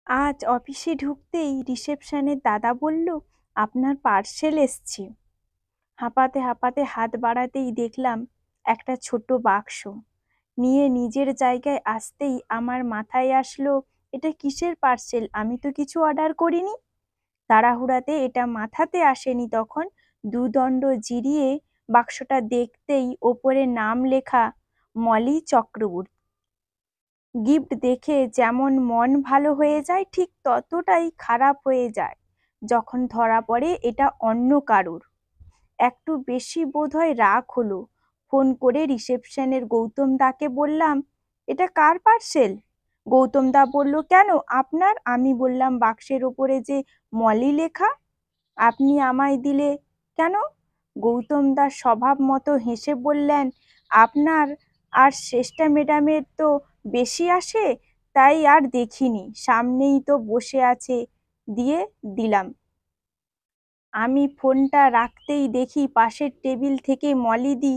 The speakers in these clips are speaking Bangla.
আজ অফিসে ঢুকতেই রিসেপশনের দাদা বলল, আপনার পার্সেল এসছে। হাঁপাতে হাঁপাতে হাত বাড়াতেই দেখলাম একটা ছোট বাক্স। নিয়ে নিজের জায়গায় আসতেই আমার মাথায় আসলো, এটা কিসের পার্সেল? আমি তো কিছু অর্ডার করিনি। তাড়াহুড়াতে এটা মাথাতে আসেনি তখন। দুদণ্ড জিরিয়ে বাক্সটা দেখতেই ওপরে নাম লেখা, মলি চক্রবর্তী। গিফট দেখে যেমন মন ভালো হয়ে যায়, ঠিক ততটাই খারাপ হয়ে যায় যখন ধরা পড়ে এটা অন্য কারুর। একটু বেশি বোধহয় রাগ হলো। ফোন করে রিসেপশনের গৌতম দাকে বললাম, এটা কার পার্সেল? গৌতম দা বলল, কেন আপনার? আমি বললাম, বাক্সের ওপরে যে মলি লেখা, আপনি আমায় দিলে কেন? গৌতম দাস স্বভাব মতো হেসে বললেন, আপনার আর শ্রেষ্ঠা ম্যাডামের তো বেশি আসে, তাই আর দেখিনি, সামনেই তো বসে আছে, দিয়ে দিলাম। আমি ফোনটা রাখতেই দেখি পাশের টেবিল থেকে মলিদি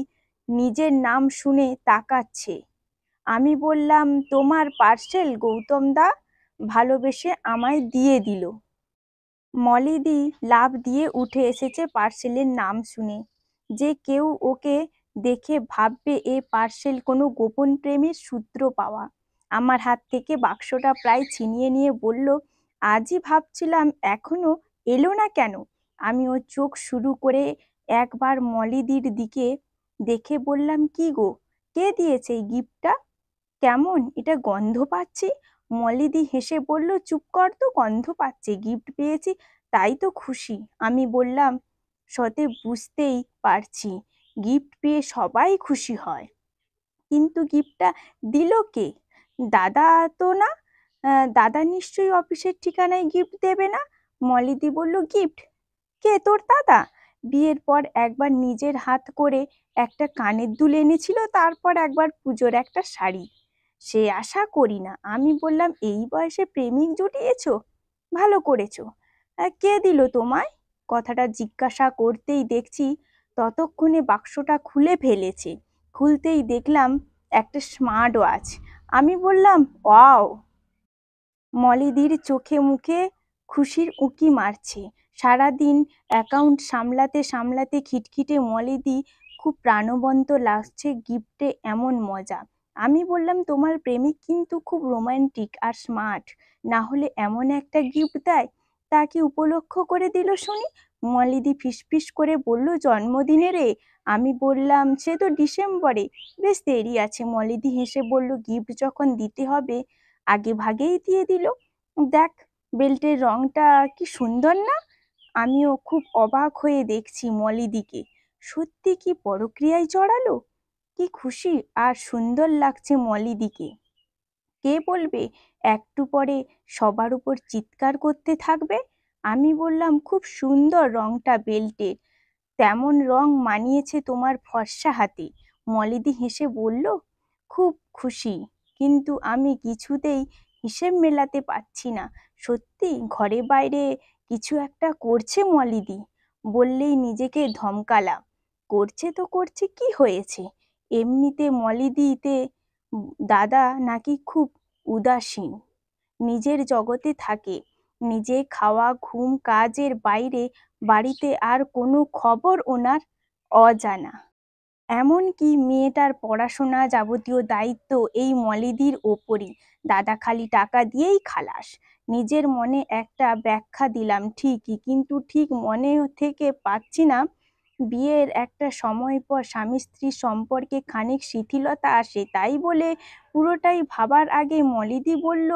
নিজের নাম শুনে তাকাচ্ছে। আমি বললাম, তোমার পার্সেল গৌতম দা ভালোবেসে আমায় দিয়ে দিল। মলিদি লাফ দিয়ে উঠে এসেছে পার্সেলের নাম শুনে। যে কেউ ওকে দেখে ভাববে এ পার্সেল কোনো গোপন প্রেমের সূত্র পাওয়া। আমার হাত থেকে বাক্সটা প্রায় ছিনিয়ে নিয়ে বলল, আজই ভাবছিলাম এখনো এলো না কেন? আমি ওর চোখ শুরু করে একবার মলিদির দিকে দেখে বললাম, কি গো, কে দিয়েছে এই গিফটটা? কেমন এটা গন্ধ পাচ্ছি। মলিদি হেসে বলল, চুপ কর তো, গন্ধ পাচ্ছে? গিফট পেয়েছি তাই তো খুশি। আমি বললাম, সতে বুঝতেই পারছি গিফট পেয়ে সবাই খুশি হয়, কিন্তু গিফটটা দিল কে? দাদা তো না? দাদা নিশ্চয়ই অফিসের ঠিকানায় গিফট দেবে না। মলিদি বলল, গিফট? কে তোর দাদা? বিয়ের পর একবার নিজের হাত করে একটা কানের দুল এনেছিল, তারপর একবার পুজোর একটা শাড়ি। সে আশা করি না। আমি বললাম, এই বয়সে প্রেমিক জুটিয়েছো, ভালো করেছো। কে দিল তোমায়? কথাটা জিজ্ঞাসা করতেই দেখছি ততক্ষণে বাক্সটা খুলে ফেলেছে। খুলতেই দেখলাম একটা স্মার্ট ওয়াচ। আমি বললাম, ওয়াও। মলিদির চোখে মুখে খুশির উঁকি মারছে। সারাদিন অ্যাকাউন্ট সামলাতে সামলাতে খিটখিটে মলিদি খুব প্রাণবন্ত লাগছে গিফটে, এমন মজা। আমি বললাম, তোমার প্রেমিক কিন্তু খুব রোমান্টিক আর স্মার্ট, না হলে এমন একটা গিফট দেয়? তা কি উপলক্ষ করে দিল শুনি? মলিদি ফিসফিস করে বলল, জন্মদিনে রে। আমি বললাম, সে তো ডিসেম্বরে, বেশ দেরি আছে। মলিদি হেসে বলল, গিফট যখন দিতে হবে আগে ভাগেই দিয়ে দিল। দেখ, বেল্টের রংটা কি সুন্দর না? আমিও খুব অবাক হয়ে দেখছি মলিদিকে। সত্যি কি পরক্রিয়ায় জড়ালো? কি খুশি আর সুন্দর লাগছে মলিদিকে। কে বলবে একটু পরে সবার উপর চিৎকার করতে থাকবে। আমি বললাম, খুব সুন্দর রংটা বেল্টের, তেমন রং মানিয়েছে তোমার ফর্সা হাতে। মলিদি হেসে বলল, খুব খুশি, কিন্তু আমি কিছুতেই হিসেব মেলাতে পারছি না। সত্যি ঘরে বাইরে কিছু একটা করছে মলিদি। বললেই নিজেকে ধমকালাম, করছে তো করছে, কি হয়েছে? এমনিতে মলিদিতে দাদা নাকি খুব উদাসীন, নিজের জগতে থাকে। নিজে খাওয়া, ঘুম, কাজের বাইরে বাড়িতে আর কোনো খবর ওনার অজানা। এমনকি মেয়েটার পড়াশোনা, যাবতীয় দায়িত্ব এই মলিদির ওপরই। দাদা খালি টাকা দিয়েই খালাস। নিজের মনে একটা ব্যাখ্যা দিলাম ঠিকই, কিন্তু ঠিক মনে থেকে পাচ্ছি না। বিয়ের একটা সময় পর স্বামী স্ত্রীর সম্পর্কে খানিক শিথিলতা আসে, তাই বলে পুরোটাই ভাবার আগে মলিদি বলল,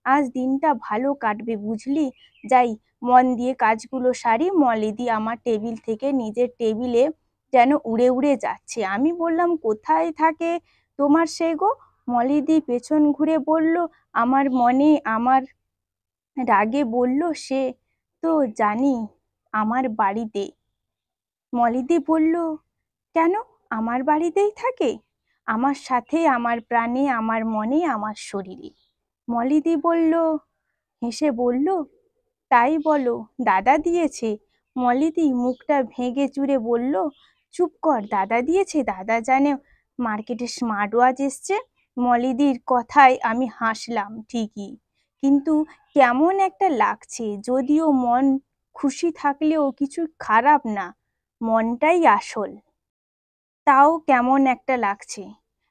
আজ দিনটা ভালো কাটবে বুঝলি, যাই মন দিয়ে কাজগুলো সারি। মলিদি আমার টেবিল থেকে নিজের টেবিলে যেন উড়ে উড়ে যাচ্ছে। আমি বললাম, কোথায় থাকে তোমার সে গো? মলিদি পেছন ঘুরে বলল, আমার মনে। আমার রাগে বলল, সে তো জানি, আমার বাড়িতে। মলিদি বলল, কেন আমার বাড়িতেই থাকে? আমার সাথে, আমার প্রাণে, আমার মনে, আমার শরীরে। মলিদি বলল, হেসে বলল, তাই বলো, দাদা দিয়েছে? মলিদি মুখটা ভেঙে চুরে বলল, চুপ কর, দাদা দিয়েছে? দাদা জানে মার্কেটে স্মার্ট ওয়াচ এসছে। মলিদির কথায় আমি হাসলাম ঠিকই, কিন্তু কেমন একটা লাগছে, যদিও মন খুশি থাকলেও কিছু খারাপ না, মনটাই আসল। তাও কেমন একটা লাগছে।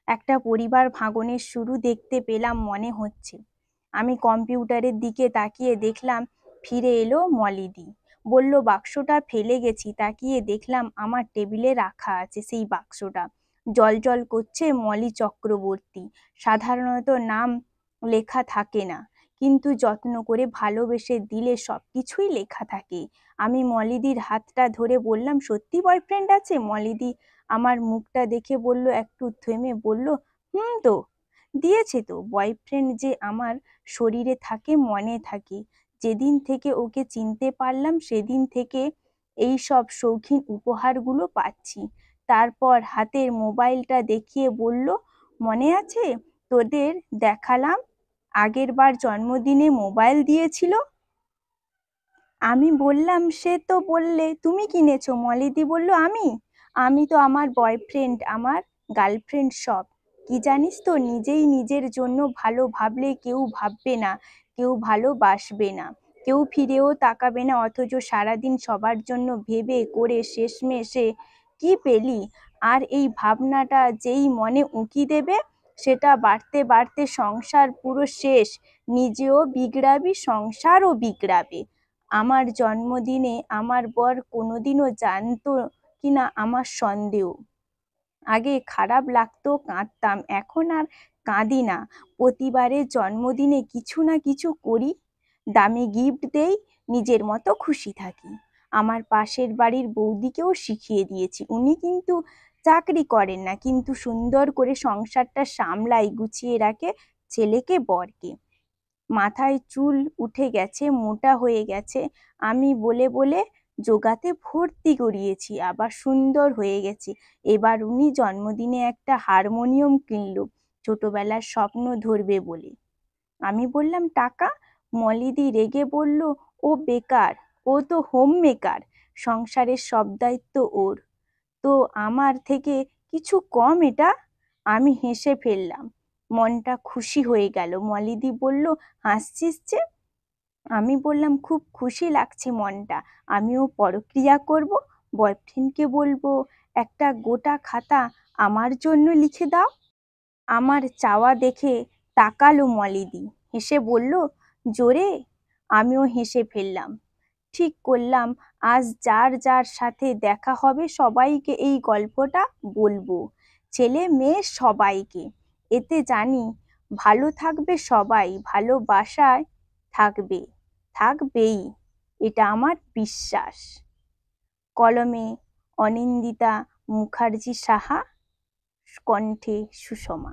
একটা পরিবার ভাঙনের শুরু দেখতে পেলাম মনে হচ্ছে। আমি কম্পিউটারের দিকে তাকিয়ে দেখলাম ফিরে এলো মলিদি। বলল, বাক্সটা ফেলে গেছি। তাকিয়ে দেখলাম আমার টেবিলে রাখা আছে সেই বাক্সটা। জল করছে মলি চক্রবর্তী। সাধারণত নাম লেখা থাকে না, কিন্তু যত্ন করে ভালোবেসে দিলে সবকিছুই লেখা থাকে। আমি মলিদির হাতটা ধরে বললাম, সত্যি বয়ফ্রেন্ড আছে? মলিদি আমার মুখটা দেখে বলল, একটু থেমে বলল, তো দিয়েছে তো। বয়ফ্রেন্ড যে আমার শরীরে থাকে, মনে থাকে। যেদিন থেকে ওকে চিনতে পারলাম সেদিন থেকে এই সব শৌখিন উপহারগুলো পাচ্ছি। তারপর হাতের মোবাইলটা দেখিয়ে বলল, মনে আছে তোদের দেখালাম আগের বার জন্মদিনে মোবাইল দিয়েছিল? আমি বললাম, সে তো বললে তুমি কিনেছো। মলিদি বলল, আমি তো আমার বয়ফ্রেন্ড, আমার গার্লফ্রেন্ড সব। কি জানিস তো, নিজেই নিজের জন্য ভালো ভাবলে কেউ ভাববে না, কেউ ভালোবাসবে না, কেউ ফিরেও তাকাবে না, অথচ সারাদিন সবার জন্য ভেবে করে শেষমেশে কি পেলি? আর এই ভাবনাটা যেই মনে উঁকি দেবে, সেটা বাড়তে বাড়তে সংসার পুরো শেষ। নিজেও বিগড়াবি, সংসারও বিগড়াবে। আমার জন্মদিনে আমার বর কোনোদিনও জানতো কিনা আমার সন্দেহ। আগে খারাপ লাগতো, কাঁদতাম, এখন আর কাঁদি না। প্রতিবারের জন্মদিনে কিছু না কিছু করি, দামি গিফট দেই, নিজের মতো খুশি থাকি। আমার পাশের বাড়ির বৌদিকেও শিখিয়ে দিয়েছি। উনি কিন্তু চাকরি করেন না, কিন্তু সুন্দর করে সংসারটা সামলায়, গুছিয়ে রাখে ছেলেকে বরকে। মাথায় চুল উঠে গেছে, মোটা হয়ে গেছে। আমি বলে বলে যোগাতে ভর্তি করিয়েছি, আবার সুন্দর হয়ে গেছে। এবার উনি জন্মদিনে একটা হারমোনিয়াম কিনলো, ছোটবেলার স্বপ্ন ধরবে বলে। আমি বললাম, টাকা? মলিদি রেগে বলল, ও বেকার, ও তো হোম মেকার, সংসারের সব দায়িত্ব ওর। তো আমার থেকে কিছু কম এটা? আমি হেসে ফেললাম, মনটা খুশি হয়ে গেল। মলিদি বলল, হাসছিস যে? আমি বললাম, খুব খুশি লাগছে মনটা। আমিও পরক্রিয়া করব, বয়ফ্রেন্ডকে বলবো একটা গোটা খাতা আমার জন্য লিখে দাও। আমার চাওয়া দেখে তাকালো মলিদি, হেসে বলল, জোরে? আমিও হেসে ফেললাম। ঠিক করলাম, আজ যার যার সাথে দেখা হবে সবাইকে এই গল্পটা বলবো, ছেলে মেয়ে সবাইকে। এতে জানি ভালো থাকবে সবাই, ভালোবাসায় থাকবে, থাকবেই, এটা আমার বিশ্বাস। কলমে অনিন্দিতা মুখার্জি সাহা, কণ্ঠে সুষমা।